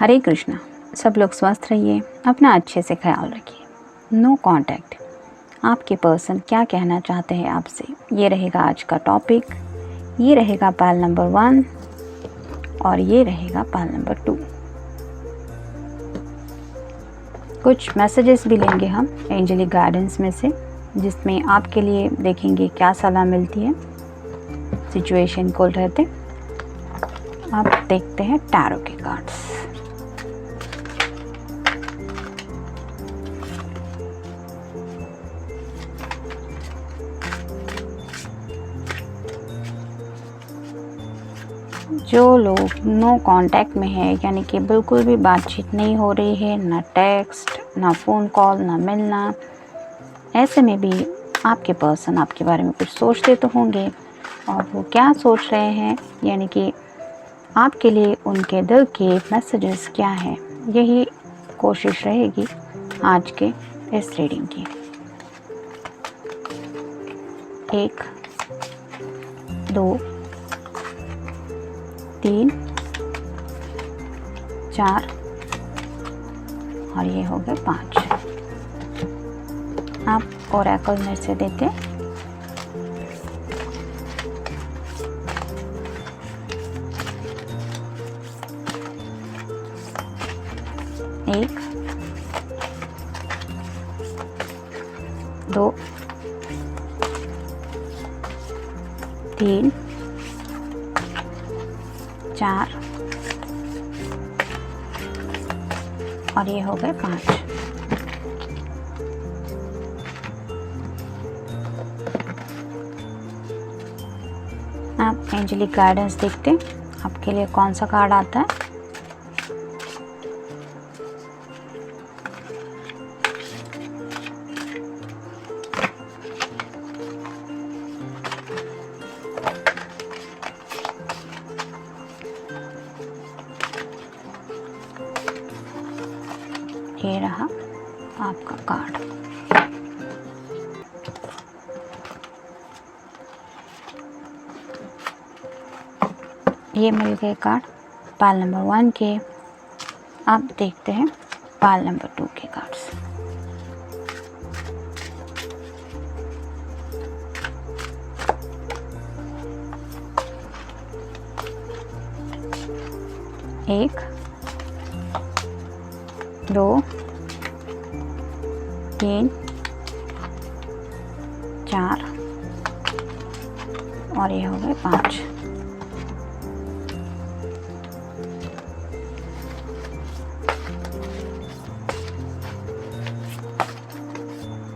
हरे कृष्णा। सब लोग स्वस्थ रहिए, अपना अच्छे से ख्याल रखिए। नो कांटेक्ट, आपके पर्सन क्या कहना चाहते हैं आपसे, ये रहेगा आज का टॉपिक। ये रहेगा पाल नंबर 1 और ये रहेगा पाल नंबर 2। कुछ मैसेजेस भी लेंगे हम एंजेलिक गाइडेंस में से, जिसमें आपके लिए देखेंगे क्या सलाह मिलती है सिचुएशन को रहते। आप देखते हैं टैरो के कार्ड्स। जो लोग नो कांटेक्ट में है, यानी कि बिल्कुल भी बातचीत नहीं हो रही है, ना टेक्स्ट, ना फ़ोन कॉल, ना मिलना, ऐसे में भी आपके पर्सन आपके बारे में कुछ सोचते तो होंगे। और वो क्या सोच रहे हैं, यानी कि आपके लिए उनके दिल के मैसेजेस क्या हैं, यही कोशिश रहेगी आज के इस रीडिंग की। 1 2 3 4 और ये हो गए 5। आप ओरेकल में से देते 1 2 3 4 और ये हो गए 5। आप एंजेलिक गाइडेंस देखते हैं आपके लिए कौन सा कार्ड आता है। ये रहा आपका कार्ड। ये मिल गए कार्ड पाल नंबर 1 के। अब देखते हैं पाल नंबर 2 के कार्ड्स। एक 2 3 4 और ये हो गए 5।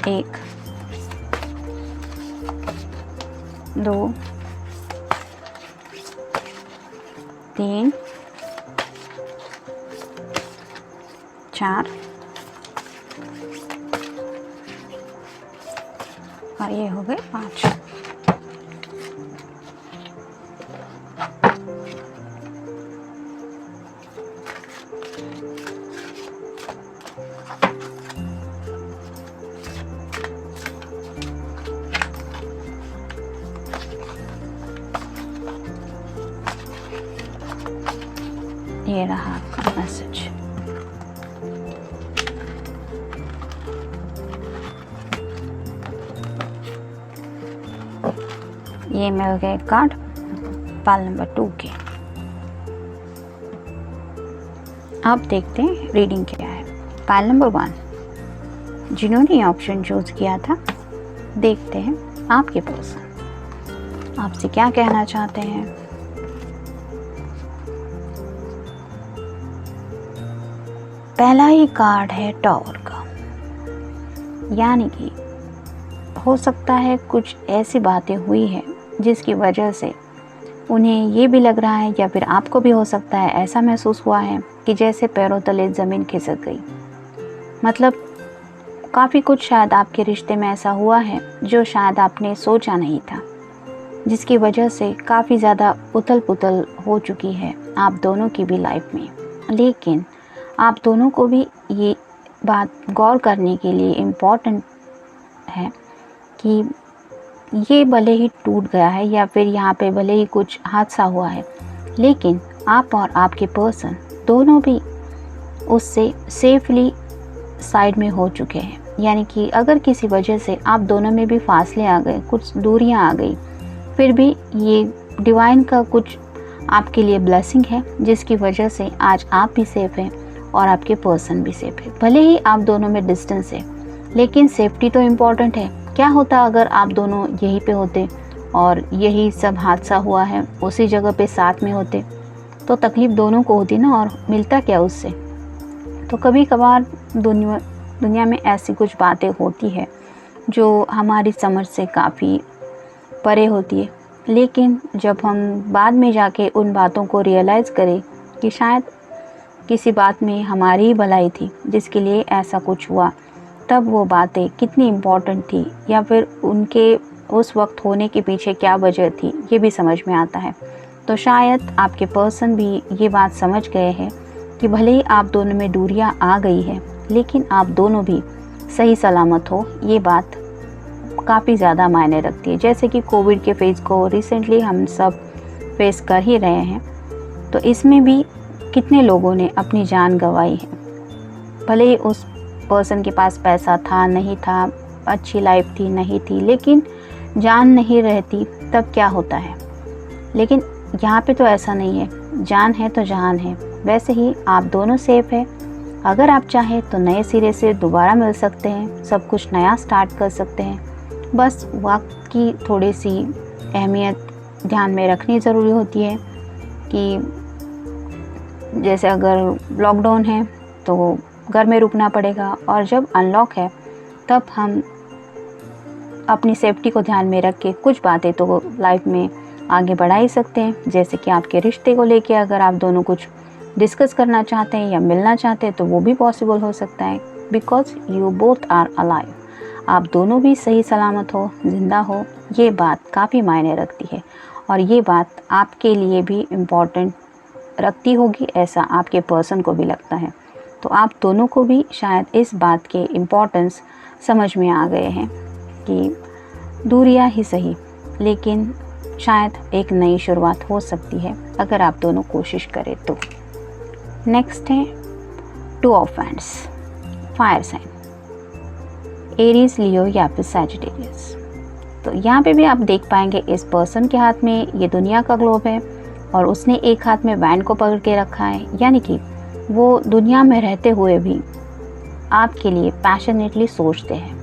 एक 2 3 4 और ये हो गए 5। ये रहा आपका मैसेज। ये मिल गए कार्ड पाल नंबर 2 के। अब देखते हैं रीडिंग क्या है। पाल नंबर 1, जिन्होंने ये ऑप्शन चूज किया था, देखते हैं आपके पर्सन आपसे क्या कहना चाहते हैं। पहला ही कार्ड है टॉवर का, यानी कि हो सकता है कुछ ऐसी बातें हुई है जिसकी वजह से उन्हें ये भी लग रहा है, या फिर आपको भी हो सकता है ऐसा महसूस हुआ है कि जैसे पैरों तले ज़मीन खिसक गई। मतलब काफ़ी कुछ शायद आपके रिश्ते में ऐसा हुआ है जो शायद आपने सोचा नहीं था, जिसकी वजह से काफ़ी ज़्यादा उथल पुथल हो चुकी है आप दोनों की भी लाइफ में। लेकिन आप दोनों को भी ये बात गौर करने के लिए इम्पॉर्टेंट है कि ये भले ही टूट गया है या फिर यहाँ पे भले ही कुछ हादसा हुआ है, लेकिन आप और आपके पर्सन दोनों भी उससे सेफली साइड में हो चुके हैं। यानी कि अगर किसी वजह से आप दोनों में भी फासले आ गए, कुछ दूरियां आ गई, फिर भी ये डिवाइन का कुछ आपके लिए ब्लेसिंग है, जिसकी वजह से आज आप भी सेफ हैं और आपके पर्सन भी सेफ है। भले ही आप दोनों में डिस्टेंस है, लेकिन सेफ्टी तो इम्पॉर्टेंट है। क्या होता अगर आप दोनों यहीं पे होते और यही सब हादसा हुआ है उसी जगह पे साथ में होते, तो तकलीफ़ दोनों को होती ना, और मिलता क्या उससे। तो कभी कभार दुनिया में ऐसी कुछ बातें होती है जो हमारी समझ से काफ़ी परे होती है, लेकिन जब हम बाद में जाके उन बातों को रियलाइज़ करें कि शायद किसी बात में हमारी ही भलाई थी जिसके लिए ऐसा कुछ हुआ, तब वो बातें कितनी इम्पोर्टेंट थी या फिर उनके उस वक्त होने के पीछे क्या वजह थी, ये भी समझ में आता है। तो शायद आपके पर्सन भी ये बात समझ गए हैं कि भले ही आप दोनों में दूरियां आ गई है, लेकिन आप दोनों भी सही सलामत हो। ये बात काफ़ी ज़्यादा मायने रखती है। जैसे कि कोविड के फेज़ को रिसेंटली हम सब फेस कर ही रहे हैं, तो इसमें भी कितने लोगों ने अपनी जान गंवाई है। भले ही उस पर्सन के पास पैसा था नहीं था, अच्छी लाइफ थी नहीं थी, लेकिन जान नहीं रहती तब क्या होता है। लेकिन यहाँ पे तो ऐसा नहीं है, जान है तो जहान है। वैसे ही आप दोनों सेफ है। अगर आप चाहें तो नए सिरे से दोबारा मिल सकते हैं, सब कुछ नया स्टार्ट कर सकते हैं। बस वक्त की थोड़ी सी अहमियत ध्यान में रखनी ज़रूरी होती है कि जैसे अगर लॉकडाउन है तो घर में रुकना पड़ेगा, और जब अनलॉक है तब हम अपनी सेफ्टी को ध्यान में रख के कुछ बातें तो लाइफ में आगे बढ़ा ही सकते हैं। जैसे कि आपके रिश्ते को लेके अगर आप दोनों कुछ डिस्कस करना चाहते हैं या मिलना चाहते हैं तो वो भी पॉसिबल हो सकता है, because you both are alive. आप दोनों भी सही सलामत हो, ज़िंदा हो, ये बात काफ़ी मायने रखती है और ये बात आपके लिए भी इम्पॉर्टेंट रखती होगी, ऐसा आपके पर्सन को भी लगता है। तो आप दोनों को भी शायद इस बात के इम्पोर्टेंस समझ में आ गए हैं कि दूरियां ही सही, लेकिन शायद एक नई शुरुआत हो सकती है अगर आप दोनों कोशिश करें तो। नेक्स्ट है 2 of hands, fire sign, Aries, Leo या फिर सैजिटेरियस। तो यहाँ पे भी आप देख पाएंगे इस पर्सन के हाथ में ये दुनिया का ग्लोब है और उसने एक हाथ में वैन को पकड़ के रखा है। यानी कि वो दुनिया में रहते हुए भी आपके लिए पैशनेटली सोचते हैं,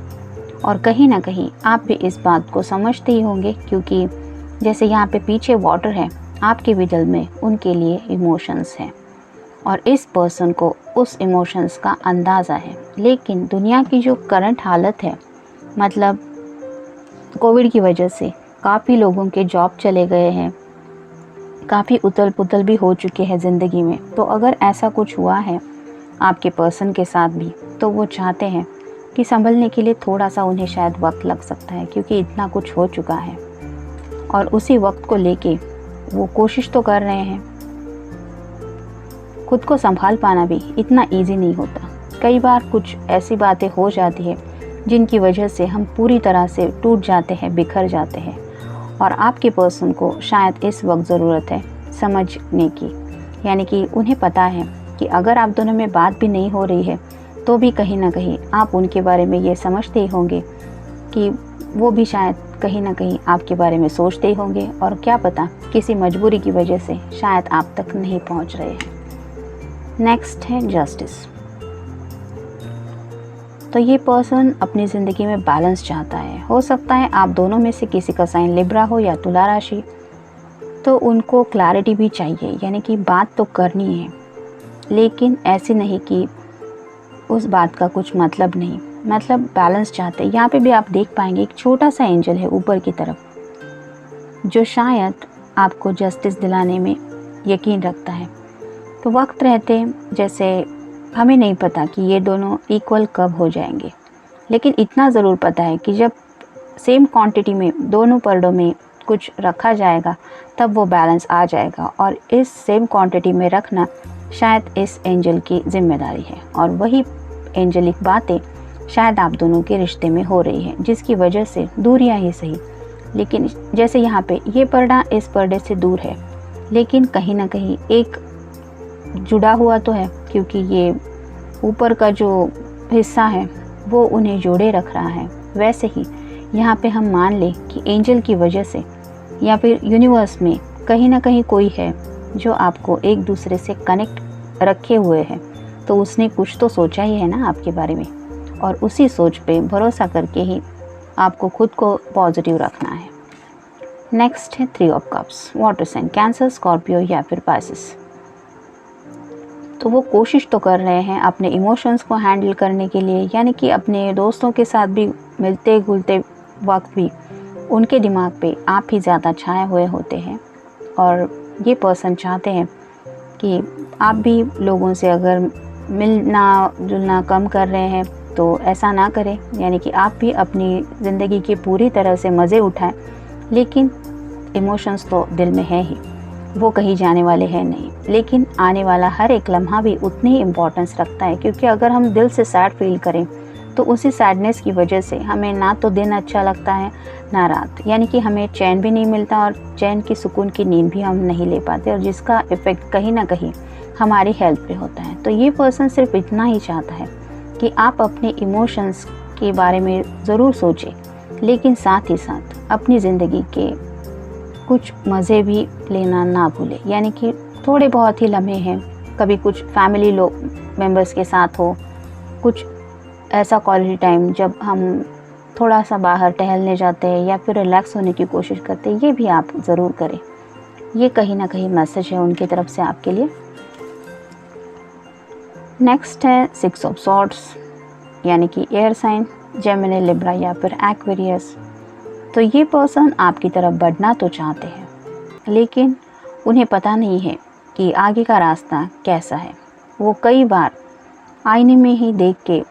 और कहीं ना कहीं आप भी इस बात को समझते ही होंगे, क्योंकि जैसे यहाँ पे पीछे वाटर है, आपके भी दिल में उनके लिए इमोशंस हैं और इस पर्सन को उस इमोशंस का अंदाज़ा है। लेकिन दुनिया की जो करंट हालत है, मतलब कोविड की वजह से काफ़ी लोगों के जॉब चले गए हैं, काफ़ी उथल पुथल भी हो चुके हैं ज़िंदगी में। तो अगर ऐसा कुछ हुआ है आपके पर्सन के साथ भी, तो वो चाहते हैं कि संभलने के लिए थोड़ा सा उन्हें शायद वक्त लग सकता है, क्योंकि इतना कुछ हो चुका है और उसी वक्त को लेके वो कोशिश तो कर रहे हैं। खुद को संभाल पाना भी इतना इजी नहीं होता। कई बार कुछ ऐसी बातें हो जाती है जिनकी वजह से हम पूरी तरह से टूट जाते हैं, बिखर जाते हैं, और आपके पर्सन को शायद इस वक्त ज़रूरत है समझने की। यानी कि उन्हें पता है कि अगर आप दोनों में बात भी नहीं हो रही है तो भी कहीं ना कहीं आप उनके बारे में ये समझते ही होंगे कि वो भी शायद कहीं ना कहीं आपके बारे में सोचते ही होंगे, और क्या पता किसी मजबूरी की वजह से शायद आप तक नहीं पहुंच रहे हैं। नेक्स्ट है जस्टिस। तो ये पर्सन अपनी ज़िंदगी में बैलेंस चाहता है। हो सकता है आप दोनों में से किसी का साइन लिब्रा हो या तुला राशि, तो उनको क्लैरिटी भी चाहिए। यानी कि बात तो करनी है, लेकिन ऐसी नहीं कि उस बात का कुछ मतलब नहीं, मतलब बैलेंस चाहते हैं। यहाँ पे भी आप देख पाएंगे एक छोटा सा एंजल है ऊपर की तरफ, जो शायद आपको जस्टिस दिलाने में यकीन रखता है। तो वक्त रहते जैसे हमें नहीं पता कि ये दोनों इक्वल कब हो जाएंगे, लेकिन इतना ज़रूर पता है कि जब सेम क्वांटिटी में दोनों पर्दों में कुछ रखा जाएगा तब वो बैलेंस आ जाएगा, और इस सेम क्वांटिटी में रखना शायद इस एंजल की जिम्मेदारी है। और वही एंजलिक बातें शायद आप दोनों के रिश्ते में हो रही हैं, जिसकी वजह से दूरियां ही सही, लेकिन जैसे यहाँ पे ये पर्दा इस पर्दे से दूर है, लेकिन कहीं ना कहीं एक जुड़ा हुआ तो है, क्योंकि ये ऊपर का जो हिस्सा है वो उन्हें जोड़े रख रहा है। वैसे ही यहाँ पे हम मान लें कि एंजल की वजह से या फिर यूनिवर्स में कहीं ना कहीं कोई है जो आपको एक दूसरे से कनेक्ट रखे हुए है, तो उसने कुछ तो सोचा ही है ना आपके बारे में, और उसी सोच पे भरोसा करके ही आपको खुद को पॉजिटिव रखना है। नेक्स्ट है 3 of cups, water sign, Cancer, Scorpio या फिर पाइसेस। तो वो कोशिश तो कर रहे हैं अपने इमोशंस को हैंडल करने के लिए, यानी कि अपने दोस्तों के साथ भी मिलते घुलते वक्त भी उनके दिमाग पे आप ही ज़्यादा छाए हुए होते हैं, और ये पर्सन चाहते हैं कि आप भी लोगों से अगर मिलना जुलना कम कर रहे हैं तो ऐसा ना करें, यानी कि आप भी अपनी ज़िंदगी के पूरी तरह से मज़े उठाएं, लेकिन इमोशंस तो दिल में है ही, वो कहीं जाने वाले हैं नहीं। लेकिन आने वाला हर एक लम्हा भी उतनी ही इम्पोर्टेंस रखता है, क्योंकि अगर हम दिल से सैड फील करें तो उसी सैडनेस की वजह से हमें ना तो दिन अच्छा लगता है ना रात, यानी कि हमें चैन भी नहीं मिलता और चैन की सुकून की नींद भी हम नहीं ले पाते, और जिसका इफ़ेक्ट कहीं ना कहीं हमारी हेल्थ पे होता है। तो ये पर्सन सिर्फ इतना ही चाहता है कि आप अपने इमोशंस के बारे में ज़रूर सोचें, लेकिन साथ ही साथ अपनी ज़िंदगी के कुछ मज़े भी लेना ना भूलें, यानी कि थोड़े बहुत ही लम्हे हैं, कभी कुछ फैमिली मेंबर्स के साथ हो, कुछ ऐसा क्वालिटी टाइम जब हम थोड़ा सा बाहर टहलने जाते हैं या फिर रिलैक्स होने की कोशिश करते हैं, ये भी आप ज़रूर करें। ये कहीं ना कहीं मैसेज है उनकी तरफ से आपके लिए। नेक्स्ट है 6 ऑफ सॉर्ड्स, यानी कि एयर साइन, जेमिनी, लिब्रा या फिर एक्वेरियस। तो ये पर्सन आपकी तरफ बढ़ना तो चाहते हैं, लेकिन उन्हें पता नहीं है कि आगे का रास्ता कैसा है। वो कई बार आईने में ही देख के,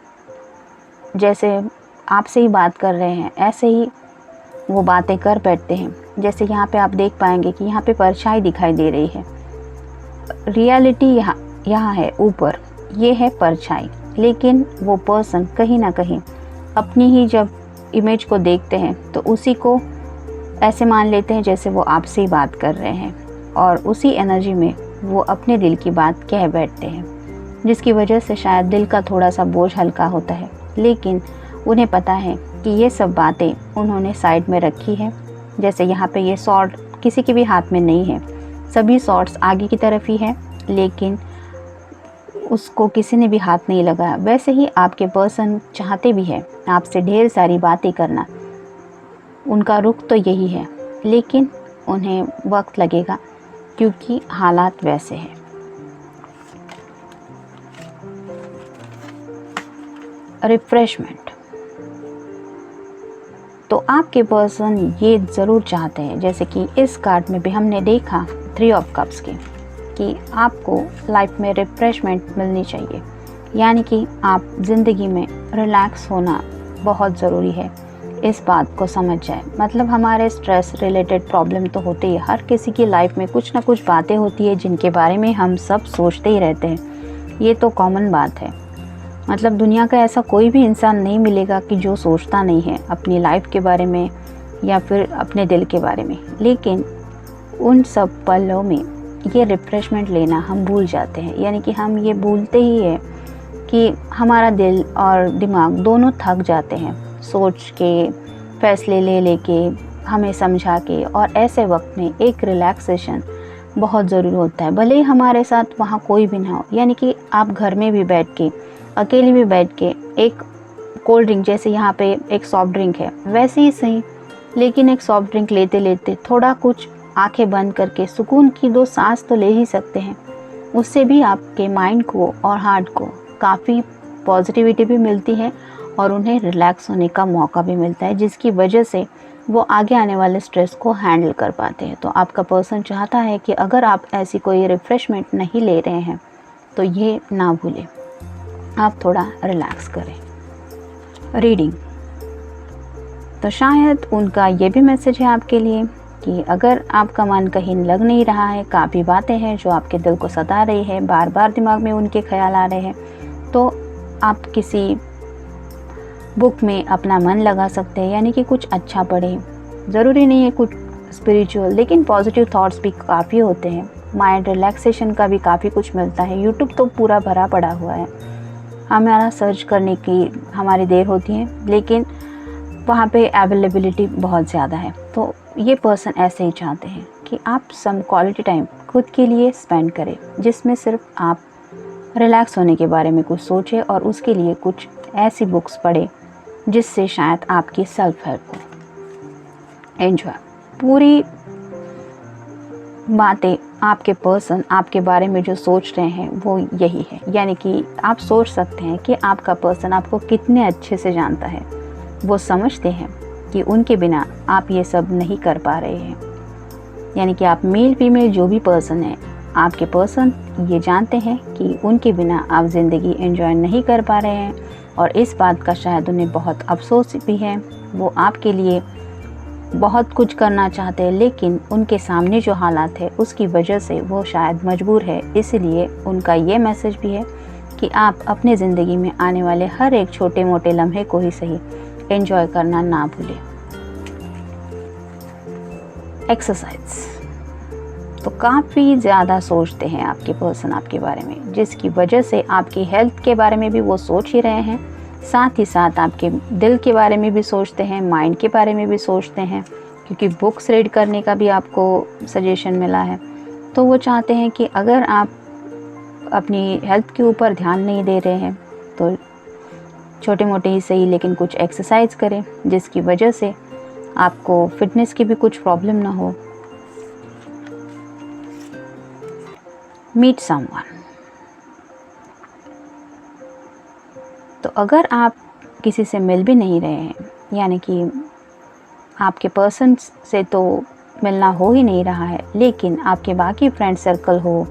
जैसे आपसे ही बात कर रहे हैं ऐसे ही वो बातें कर बैठते हैं। जैसे यहाँ पे आप देख पाएंगे कि यहाँ पे परछाई दिखाई दे रही है, रियलिटी यहाँ है ऊपर, ये है परछाई, लेकिन वो पर्सन कहीं ना कहीं अपनी ही जब इमेज को देखते हैं तो उसी को ऐसे मान लेते हैं जैसे वो आपसे ही बात कर रहे हैं, और उसी एनर्जी में वो अपने दिल की बात कह बैठते हैं, जिसकी वजह से शायद दिल का थोड़ा सा बोझ हल्का होता है। लेकिन उन्हें पता है कि ये सब बातें उन्होंने साइड में रखी है। जैसे यहाँ पे ये सॉर्ड किसी के भी हाथ में नहीं है, सभी सॉर्ड्स आगे की तरफ ही है, लेकिन उसको किसी ने भी हाथ नहीं लगाया। वैसे ही आपके पर्सन चाहते भी हैं आपसे ढेर सारी बातें करना, उनका रुख तो यही है, लेकिन उन्हें वक्त लगेगा क्योंकि हालात वैसे हैं। रिफ्रेशमेंट, तो आपके पर्सन ये ज़रूर चाहते हैं, जैसे कि इस कार्ड में भी हमने देखा 3 ऑफ कप्स की, कि आपको लाइफ में रिफ्रेशमेंट मिलनी चाहिए, यानी कि आप ज़िंदगी में रिलैक्स होना बहुत ज़रूरी है। इस बात को समझ जाए, मतलब हमारे स्ट्रेस रिलेटेड प्रॉब्लम तो होते ही, हर किसी की लाइफ में कुछ ना कुछ बातें होती है जिनके बारे में हम सब सोचते ही रहते हैं, ये तो कॉमन बात है। मतलब दुनिया का ऐसा कोई भी इंसान नहीं मिलेगा कि जो सोचता नहीं है अपनी लाइफ के बारे में या फिर अपने दिल के बारे में, लेकिन उन सब पलों में ये रिफ्रेशमेंट लेना हम भूल जाते हैं, यानी कि हम ये भूलते ही है कि हमारा दिल और दिमाग दोनों थक जाते हैं सोच के, फैसले ले लेके, हमें समझा के, और ऐसे वक्त में एक रिलैक्सेशन बहुत ज़रूरी होता है। भले ही हमारे साथ वहाँ कोई भी ना हो, यानी कि आप घर में भी बैठ के, अकेले भी बैठ के एक कोल्ड ड्रिंक, जैसे यहाँ पे एक सॉफ्ट ड्रिंक है वैसे ही सही, लेकिन एक सॉफ्ट ड्रिंक लेते लेते थोड़ा कुछ आंखें बंद करके सुकून की 2 सांस तो ले ही सकते हैं। उससे भी आपके माइंड को और हार्ट को काफ़ी पॉजिटिविटी भी मिलती है और उन्हें रिलैक्स होने का मौका भी मिलता है, जिसकी वजह से वो आगे आने वाले स्ट्रेस को हैंडल कर पाते हैं। तो आपका पर्सन चाहता है कि अगर आप ऐसी कोई रिफ़्रेशमेंट नहीं ले रहे हैं तो ये ना भूलें, आप थोड़ा रिलैक्स करें। रीडिंग, तो शायद उनका ये भी मैसेज है आपके लिए कि अगर आपका मन कहीं लग नहीं रहा है, काफ़ी बातें हैं जो आपके दिल को सता रही है, बार बार दिमाग में उनके ख्याल आ रहे हैं, तो आप किसी बुक में अपना मन लगा सकते हैं, यानी कि कुछ अच्छा पढ़ें। ज़रूरी नहीं है कुछ स्पिरिचुअल, लेकिन पॉजिटिव थॉट्स भी काफ़ी होते हैं। माइंड रिलैक्सेशन का भी काफ़ी कुछ मिलता है। यूट्यूब तो पूरा भरा पड़ा हुआ है, हमारा सर्च करने की हमारी देर होती है, लेकिन वहाँ पे अवेलेबिलिटी बहुत ज़्यादा है। तो ये पर्सन ऐसे ही चाहते हैं कि आप सम क्वालिटी टाइम खुद के लिए स्पेंड करें, जिसमें सिर्फ आप रिलैक्स होने के बारे में कुछ सोचें और उसके लिए कुछ ऐसी बुक्स पढ़ें जिससे शायद आपकी सेल्फ हेल्प हो। एंजॉय पूरी बातें आपके पर्सन आपके बारे में जो सोच रहे हैं वो यही है, यानी कि आप सोच सकते हैं कि आपका पर्सन आपको कितने अच्छे से जानता है। वो समझते हैं कि उनके बिना आप ये सब नहीं कर पा रहे हैं, यानी कि आप मेल फीमेल जो भी पर्सन है, आपके पर्सन ये जानते हैं कि उनके बिना आप ज़िंदगी एंजॉय नहीं कर पा रहे हैं, और इस बात का शायद उन्हें बहुत अफसोस भी है। वो आपके लिए बहुत कुछ करना चाहते हैं, लेकिन उनके सामने जो हालात है उसकी वजह से वो शायद मजबूर है। इसलिए उनका ये मैसेज भी है कि आप अपने ज़िंदगी में आने वाले हर एक छोटे मोटे लम्हे को ही सही एंजॉय करना ना भूलें। एक्सरसाइज तो काफ़ी ज़्यादा सोचते हैं आपके पर्सन आपके बारे में, जिसकी वजह से आपकी हेल्थ के बारे में भी वो सोच ही रहे हैं, साथ ही साथ आपके दिल के बारे में भी सोचते हैं, माइंड के बारे में भी सोचते हैं, क्योंकि बुक्स रीड करने का भी आपको सजेशन मिला है। तो वो चाहते हैं कि अगर आप अपनी हेल्थ के ऊपर ध्यान नहीं दे रहे हैं तो छोटे मोटे ही सही लेकिन कुछ एक्सरसाइज करें, जिसकी वजह से आपको फिटनेस की भी कुछ प्रॉब्लम ना हो। मीट समवन, तो अगर आप किसी से मिल भी नहीं रहे हैं, यानी कि आपके पर्सन से तो मिलना हो ही नहीं रहा है, लेकिन आपके बाकी फ्रेंड सर्कल हो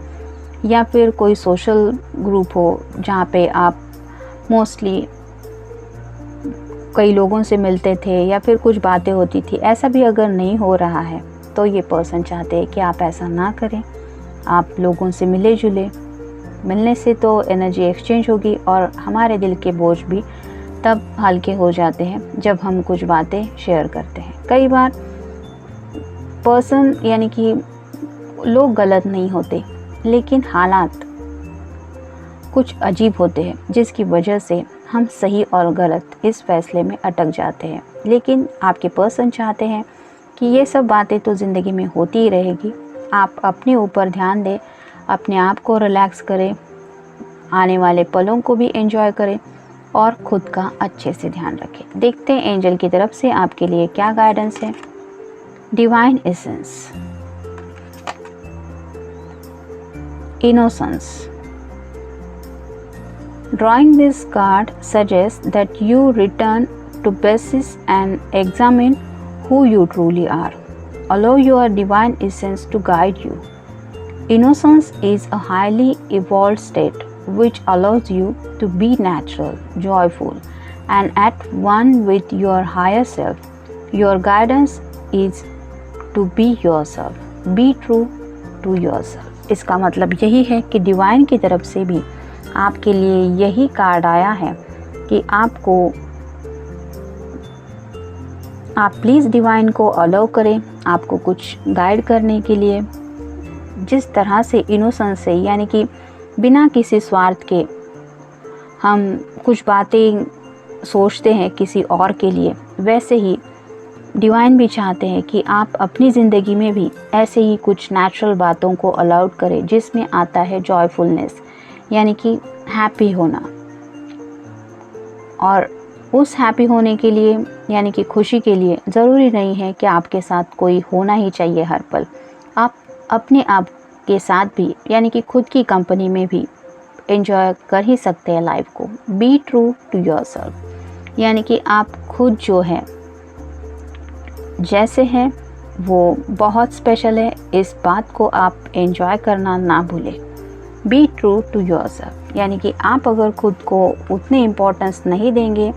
या फिर कोई सोशल ग्रुप हो जहाँ पे आप मोस्टली कई लोगों से मिलते थे या फिर कुछ बातें होती थी, ऐसा भी अगर नहीं हो रहा है तो ये पर्सन चाहते हैं कि आप ऐसा ना करें। आप लोगों से मिले जुले, मिलने से तो एनर्जी एक्सचेंज होगी और हमारे दिल के बोझ भी तब हल्के हो जाते हैं जब हम कुछ बातें शेयर करते हैं। कई बार पर्सन यानी कि लोग गलत नहीं होते, लेकिन हालात कुछ अजीब होते हैं जिसकी वजह से हम सही और गलत इस फैसले में अटक जाते हैं। लेकिन आपके पर्सन चाहते हैं कि ये सब बातें तो ज़िंदगी में होती ही रहेगी, आप अपने ऊपर ध्यान दें, अपने आप को रिलैक्स करें, आने वाले पलों को भी एंजॉय करें और ख़ुद का अच्छे से ध्यान रखें। देखते हैं एंजल की तरफ से आपके लिए क्या गाइडेंस है। Divine essence, innocence. Drawing this card suggests that you return to basics and examine who you truly are. Allow your divine essence to guide you. Innocence is a highly evolved state which allows you to be natural, joyful, and at one with your higher self. Your guidance is to be yourself. Be true to yourself. इसका मतलब यही है कि divine की तरफ से भी आपके लिए यही कार्ड आया है कि आप प्लीज़ डिवाइन को अलाउ करें आपको कुछ गाइड करने के लिए। जिस तरह से इनोसेंस से, यानी कि बिना किसी स्वार्थ के हम कुछ बातें सोचते हैं किसी और के लिए, वैसे ही डिवाइन भी चाहते हैं कि आप अपनी ज़िंदगी में भी ऐसे ही कुछ नेचुरल बातों को अलाउड करें, जिसमें आता है जॉयफुलनेस, यानी कि हैप्पी होना। और उस हैप्पी होने के लिए, यानी कि खुशी के लिए, ज़रूरी नहीं है कि आपके साथ कोई होना ही चाहिए हर पल। आप अपने आप के साथ भी, यानी कि खुद की कंपनी में भी एंजॉय कर ही सकते हैं लाइफ को। बी ट्रू टू योरसेल्फ, यानी कि आप खुद जो है जैसे हैं वो बहुत स्पेशल है। इस बात को आप एंजॉय करना ना भूलें। बी ट्रू टू योरसेल्फ, यानी कि आप अगर खुद को उतने इम्पोर्टेंस नहीं देंगे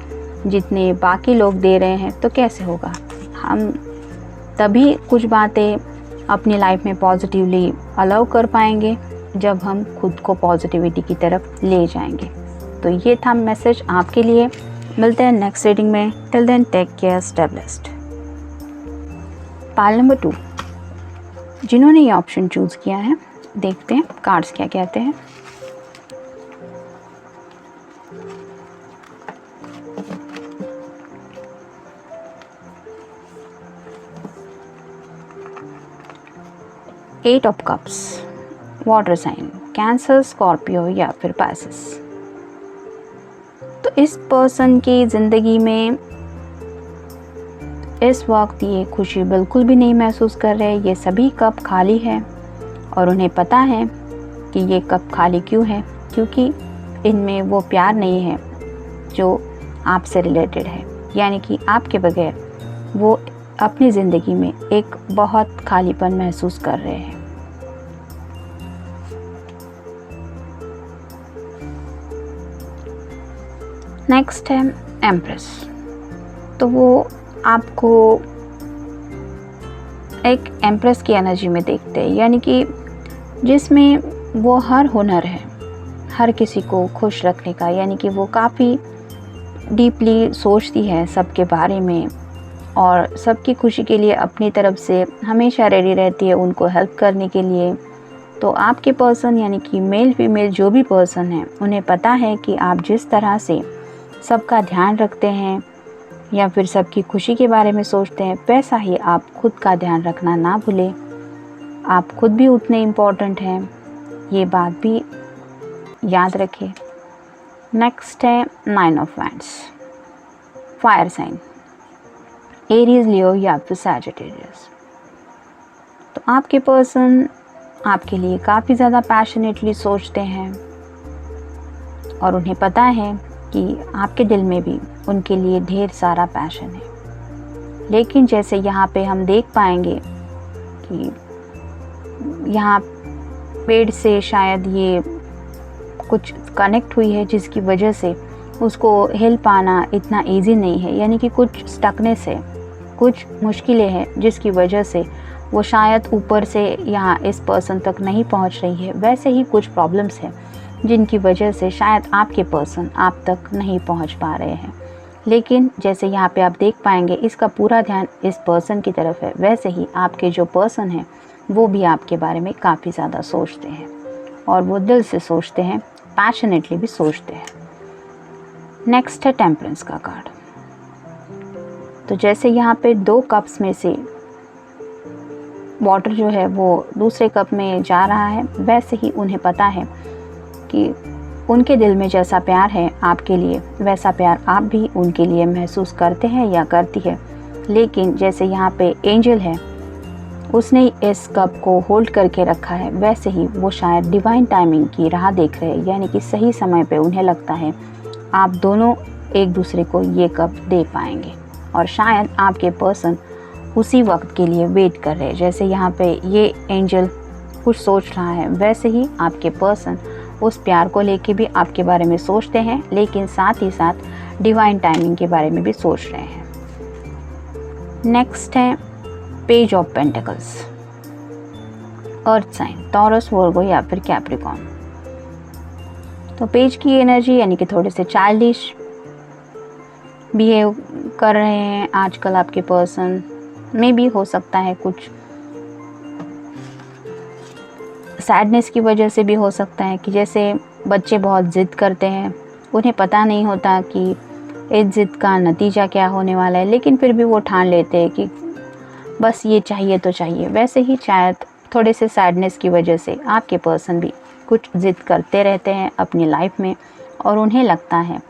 जितने बाकी लोग दे रहे हैं तो कैसे होगा। हम तभी कुछ बातें अपनी लाइफ में पॉजिटिवली अलाउ कर पाएंगे जब हम खुद को पॉजिटिविटी की तरफ ले जाएंगे। तो ये था मैसेज आपके लिए। मिलते हैं नेक्स्ट रीडिंग में। Till then take care, stay blessed. Pile number 2, जिन्होंने ये ऑप्शन चूज़ किया है देखते हैं कार्ड्स क्या कहते हैं। Eight of cups, water sign, Cancer, Scorpio या फिर पाइसेस। तो इस पर्सन की ज़िंदगी में इस वक्त ये खुशी बिल्कुल भी नहीं महसूस कर रहे। ये सभी कप खाली है और उन्हें पता है कि ये कप खाली क्यों है, क्योंकि इनमें वो प्यार नहीं है जो आपसे रिलेटेड है। यानी कि आपके बगैर वो अपनी ज़िंदगी में एक बहुत खालीपन महसूस कर रहे हैं। नेक्स्ट है एम्प्रेस। तो वो आपको एक एम्प्रेस की एनर्जी में देखते हैं, यानी कि जिसमें वो हर हुनर है हर किसी को खुश रखने का। यानी कि वो काफ़ी डीपली सोचती है सबके बारे में और सबकी खुशी के लिए अपनी तरफ से हमेशा रेडी रहती है उनको हेल्प करने के लिए। तो आपके पर्सन यानी कि मेल फीमेल जो भी पर्सन है, उन्हें पता है कि आप जिस तरह से सबका ध्यान रखते हैं या फिर सबकी खुशी के बारे में सोचते हैं, वैसा ही आप खुद का ध्यान रखना ना भूलें। आप खुद भी उतने इम्पोर्टेंट हैं, ये बात भी याद रखें। नेक्स्ट है nine of wands, fire sign, Aries, Leo या फिर सैजिटेरियस। तो आपके पर्सन आपके लिए काफ़ी ज़्यादा पैशनेटली सोचते हैं और उन्हें पता है कि आपके दिल में भी उनके लिए ढेर सारा पैशन है। लेकिन जैसे यहाँ पे हम देख पाएंगे कि यहाँ पेड़ से शायद ये कुछ कनेक्ट हुई है जिसकी वजह से उसको हिल पाना इतना इजी नहीं है। यानी कि कुछ स्टकनेस है, कुछ मुश्किलें हैं जिसकी वजह से वो शायद ऊपर से यहाँ इस पर्सन तक नहीं पहुँच रही है। वैसे ही कुछ प्रॉब्लम्स हैं जिनकी वजह से शायद आपके पर्सन आप तक नहीं पहुंच पा रहे हैं। लेकिन जैसे यहाँ पे आप देख पाएंगे इसका पूरा ध्यान इस पर्सन की तरफ है। वैसे ही आपके जो पर्सन हैं वो भी आपके बारे में काफ़ी ज़्यादा सोचते हैं और वो दिल से सोचते हैं, पैशनेटली भी सोचते हैं। नेक्स्ट है टेम्परेंस का कार्ड। तो जैसे यहाँ पे दो कप्स में से वाटर जो है वो दूसरे कप में जा रहा है, वैसे ही उन्हें पता है कि उनके दिल में जैसा प्यार है आपके लिए, वैसा प्यार आप भी उनके लिए महसूस करते हैं या करती है। लेकिन जैसे यहाँ पे एंजल है, उसने इस कप को होल्ड करके रखा है, वैसे ही वो शायद डिवाइन टाइमिंग की राह देख रहे हैं। यानी कि सही समय पे उन्हें लगता है आप दोनों एक दूसरे को ये कप दे पाएंगे और शायद आपके पर्सन उसी वक्त के लिए वेट कर रहे हैं। जैसे यहाँ पे ये एंजल कुछ सोच रहा है, वैसे ही आपके पर्सन उस प्यार को लेके भी आपके बारे में सोचते हैं, लेकिन साथ ही साथ डिवाइन टाइमिंग के बारे में भी सोच रहे हैं। नेक्स्ट है page of pentacles, earth sign, Taurus, Virgo या फिर कैप्रिकॉर्न। तो पेज की एनर्जी यानी कि थोड़े से चाइल्डिश बिहेव कर रहे हैं आजकल आपके पर्सन में भी। हो सकता है कुछ सैडनेस की वजह से भी हो सकता है कि जैसे बच्चे बहुत ज़िद करते हैं, उन्हें पता नहीं होता कि इस ज़िद का नतीजा क्या होने वाला है, लेकिन फिर भी वो ठान लेते हैं कि बस ये चाहिए तो चाहिए। वैसे ही शायद थोड़े से सैडनेस की वजह से आपके पर्सन भी कुछ ज़िद करते रहते हैं अपनी लाइफ में और उन्हें लगता है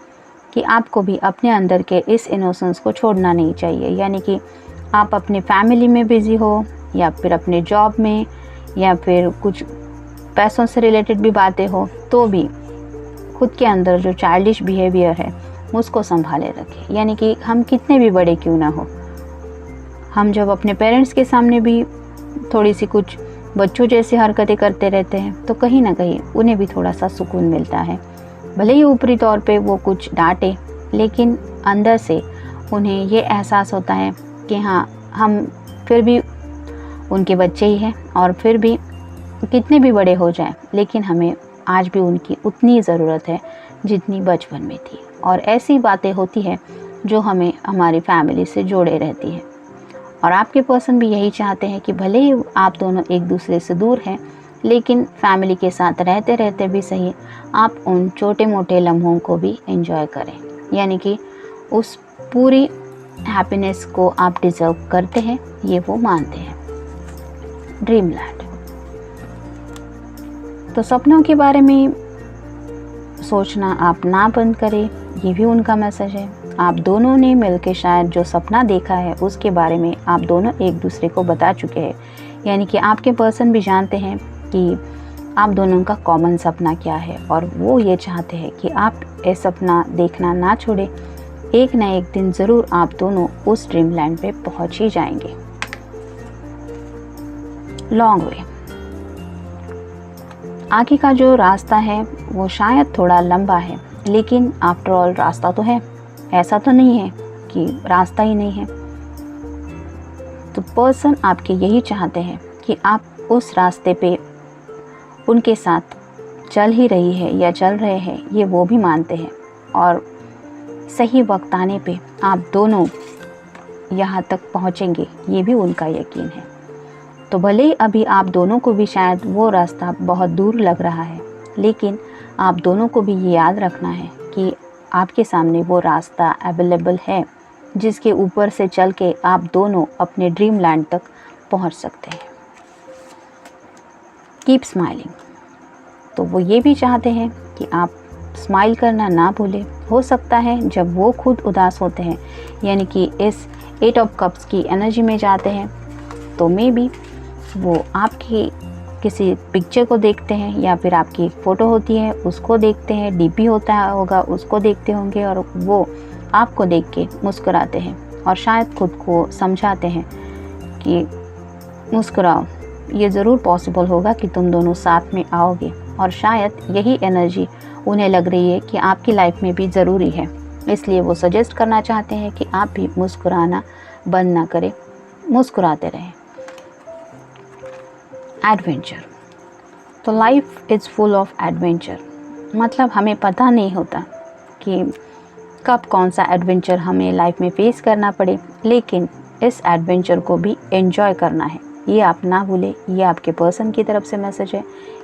कि आपको भी अपने अंदर के इस इनोसेंस को छोड़ना नहीं चाहिए। यानी कि आप अपने फैमिली में बिज़ी हो या फिर अपने जॉब में या फिर कुछ पैसों से रिलेटेड भी बातें हो, तो भी खुद के अंदर जो चाइल्डिश बिहेवियर है उसको संभाले रखें। यानी कि हम कितने भी बड़े क्यों ना हो, हम जब अपने पेरेंट्स के सामने भी थोड़ी सी कुछ बच्चों जैसी हरकतें करते रहते हैं तो कहीं ना कहीं उन्हें भी थोड़ा सा सुकून मिलता है। भले ही ऊपरी तौर पे वो कुछ डांटे, लेकिन अंदर से उन्हें ये एहसास होता है कि हाँ, हम फिर भी उनके बच्चे ही हैं और फिर भी कितने भी बड़े हो जाएं, लेकिन हमें आज भी उनकी उतनी ज़रूरत है जितनी बचपन में थी। और ऐसी बातें होती है जो हमें हमारी फैमिली से जोड़े रहती है। और आपके पर्सन भी यही चाहते हैं कि भले ही आप दोनों एक दूसरे से दूर हैं, लेकिन फैमिली के साथ रहते रहते भी सही आप उन छोटे मोटे लम्हों को भी एंजॉय करें, यानी कि उस पूरी हैप्पीनेस को आप डिज़र्व करते हैं, ये वो मानते हैं। ड्रीमलैंड, तो सपनों के बारे में सोचना आप ना बंद करें, ये भी उनका मैसेज है। आप दोनों ने मिलकर शायद जो सपना देखा है उसके बारे में आप दोनों एक दूसरे को बता चुके हैं, यानी कि आपके पर्सन भी जानते हैं कि आप दोनों का कॉमन सपना क्या है और वो ये चाहते हैं कि आप ये सपना देखना ना छोड़ें। एक न एक दिन ज़रूर आप दोनों उस ड्रीमलैंड पे पहुंच ही जाएंगे। लॉन्ग वे, आगे का जो रास्ता है वो शायद थोड़ा लंबा है, लेकिन आफ्टर ऑल रास्ता तो है, ऐसा तो नहीं है कि रास्ता ही नहीं है। तो पर्सन आपके यही चाहते हैं कि आप उस रास्ते पे उनके साथ चल ही रही है या चल रहे हैं, ये वो भी मानते हैं और सही वक्त आने पे आप दोनों यहाँ तक पहुँचेंगे, ये भी उनका यकीन है। तो भले ही अभी आप दोनों को भी शायद वो रास्ता बहुत दूर लग रहा है, लेकिन आप दोनों को भी ये याद रखना है कि आपके सामने वो रास्ता अवेलेबल है जिसके ऊपर से चल के आप दोनों अपने ड्रीम लैंड तक पहुंच सकते हैं। कीप स्माइलिंग, तो वो ये भी चाहते हैं कि आप स्माइल करना ना भूलें। हो सकता है जब वो खुद उदास होते हैं, यानी कि इस 8 ऑफ कप्स की एनर्जी में जाते हैं, तो मे बी वो आपकी किसी पिक्चर को देखते हैं या फिर आपकी एक फ़ोटो होती है उसको देखते हैं, डीपी होता होगा उसको देखते होंगे और वो आपको देख के मुस्कुराते हैं और शायद खुद को समझाते हैं कि मुस्कुराओ, ये ज़रूर पॉसिबल होगा कि तुम दोनों साथ में आओगे। और शायद यही एनर्जी उन्हें लग रही है कि आपकी लाइफ में भी ज़रूरी है, इसलिए वो सजेस्ट करना चाहते हैं कि आप भी मुस्कुराना बंद ना करें, मुस्कुराते रहें। एडवेंचर, तो life is full of adventure, मतलब हमें पता नहीं होता कि कब कौन सा एडवेंचर हमें लाइफ में फेस करना पड़े, लेकिन इस एडवेंचर को भी एंजॉय करना है, ये आप ना भूलें। ये आपके पर्सन की तरफ से मैसेज है,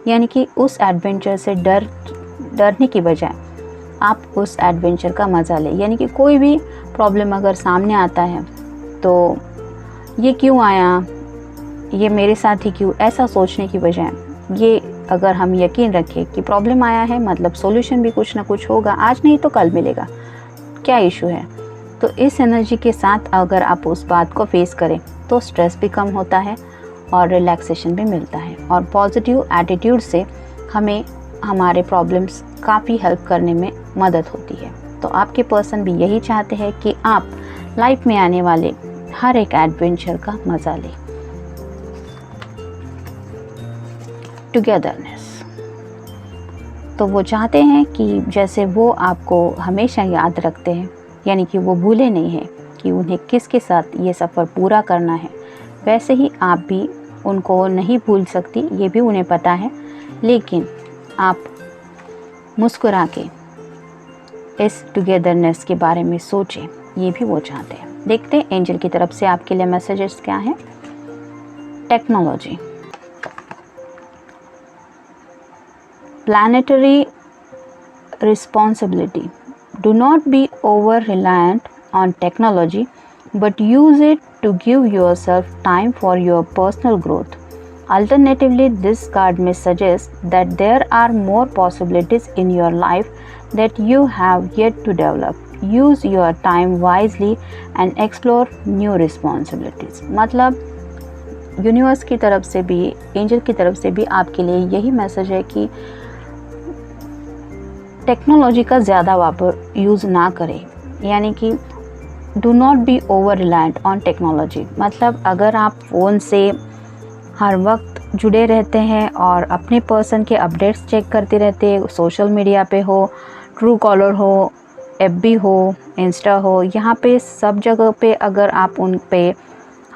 यानी कि उस एडवेंचर से डरने की बजाय आप उस एडवेंचर का मज़ा लें। यानी कि कोई भी प्रॉब्लम अगर सामने आता है तो ये क्यों आया, ये मेरे साथ ही क्यों, ऐसा सोचने की बजाय ये अगर हम यकीन रखें कि प्रॉब्लम आया है मतलब सॉल्यूशन भी कुछ ना कुछ होगा, आज नहीं तो कल मिलेगा, क्या इशू है। तो इस एनर्जी के साथ अगर आप उस बात को फेस करें तो स्ट्रेस भी कम होता है और रिलैक्सेशन भी मिलता है और पॉजिटिव एटीट्यूड से हमें हमारे प्रॉब्लम्स काफ़ी हेल्प करने में मदद होती है। तो आपके पर्सन भी यही चाहते हैं कि आप लाइफ में आने वाले हर एक एडवेंचर का मज़ा लें। टुगेदरनेस, तो वो चाहते हैं कि जैसे वो आपको हमेशा याद रखते हैं, यानी कि वो भूले नहीं हैं कि उन्हें किसके साथ ये सफ़र पूरा करना है, वैसे ही आप भी उनको नहीं भूल सकती, ये भी उन्हें पता है, लेकिन आप मुस्कुरा के इस टुगेदरनेस के बारे में सोचें, ये भी वो चाहते हैं। देखते हैं एंजल की तरफ से आपके लिए मैसेजेस क्या हैं। Technology, planetary responsibility. Do not be over reliant on technology, but use it to give yourself time for your personal growth. Alternatively, this card may suggest that there are more possibilities in your life that you have yet to develop. Use your time wisely and explore new responsibilities. मतलब universe की तरफ से भी, angel की तरफ से भी आपके लिए यही मैसेज है कि टेक्नोलॉजी का ज़्यादा वापर यूज़ ना करें, यानी कि do not be over reliant on technology. मतलब अगर आप फ़ोन से हर वक्त जुड़े रहते हैं और अपने पर्सन के अपडेट्स चेक करते रहते हैं, सोशल मीडिया पे हो, ट्रू कॉलर हो, एफबी हो, इंस्टा हो, यहाँ पे सब जगह पे अगर आप उन पे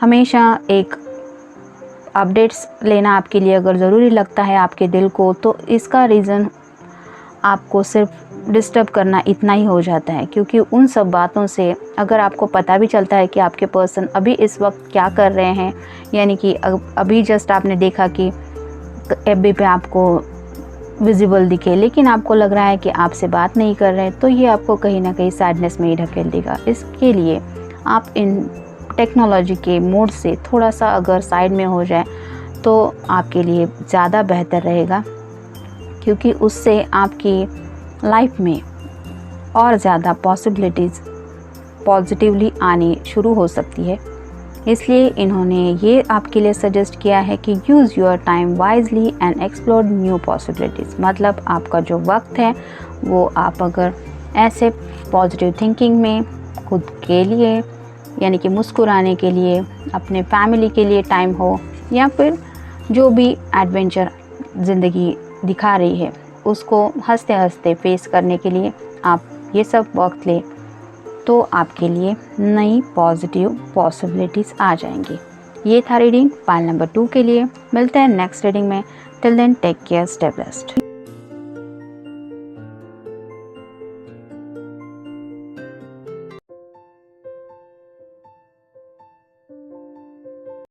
हमेशा एक अपडेट्स लेना आपके लिए अगर ज़रूरी लगता है आपके दिल को, तो इसका रीज़न आपको सिर्फ डिस्टर्ब करना इतना ही हो जाता है। क्योंकि उन सब बातों से अगर आपको पता भी चलता है कि आपके पर्सन अभी इस वक्त क्या कर रहे हैं, यानी कि अभी जस्ट आपने देखा कि एफबी पे आपको विजिबल दिखे, लेकिन आपको लग रहा है कि आपसे बात नहीं कर रहे, तो ये आपको कहीं ना कहीं सैडनेस में ही ढकेल देगा। इसके लिए आप इन टेक्नोलॉजी के मोड से थोड़ा सा अगर साइड में हो जाए तो आपके लिए ज़्यादा बेहतर रहेगा, क्योंकि उससे आपकी लाइफ में और ज़्यादा पॉसिबिलिटीज़ पॉजिटिवली आनी शुरू हो सकती है। इसलिए इन्होंने ये आपके लिए सजेस्ट किया है कि use your time wisely and explore new possibilities. मतलब आपका जो वक्त है वो आप अगर ऐसे पॉजिटिव थिंकिंग में खुद के लिए यानी कि मुस्कुराने के लिए, अपने फैमिली के लिए टाइम हो, या फिर जो भी एडवेंचर ज़िंदगी दिखा रही है उसको हंसते हंसते फेस करने के लिए आप ये सब वक्त लें, तो आपके लिए नई पॉजिटिव पॉसिबिलिटीज़ आ जाएंगी। ये था रीडिंग पाइल नंबर 2 के लिए। मिलते हैं नेक्स्ट रीडिंग में। Till then take care, stay blessed.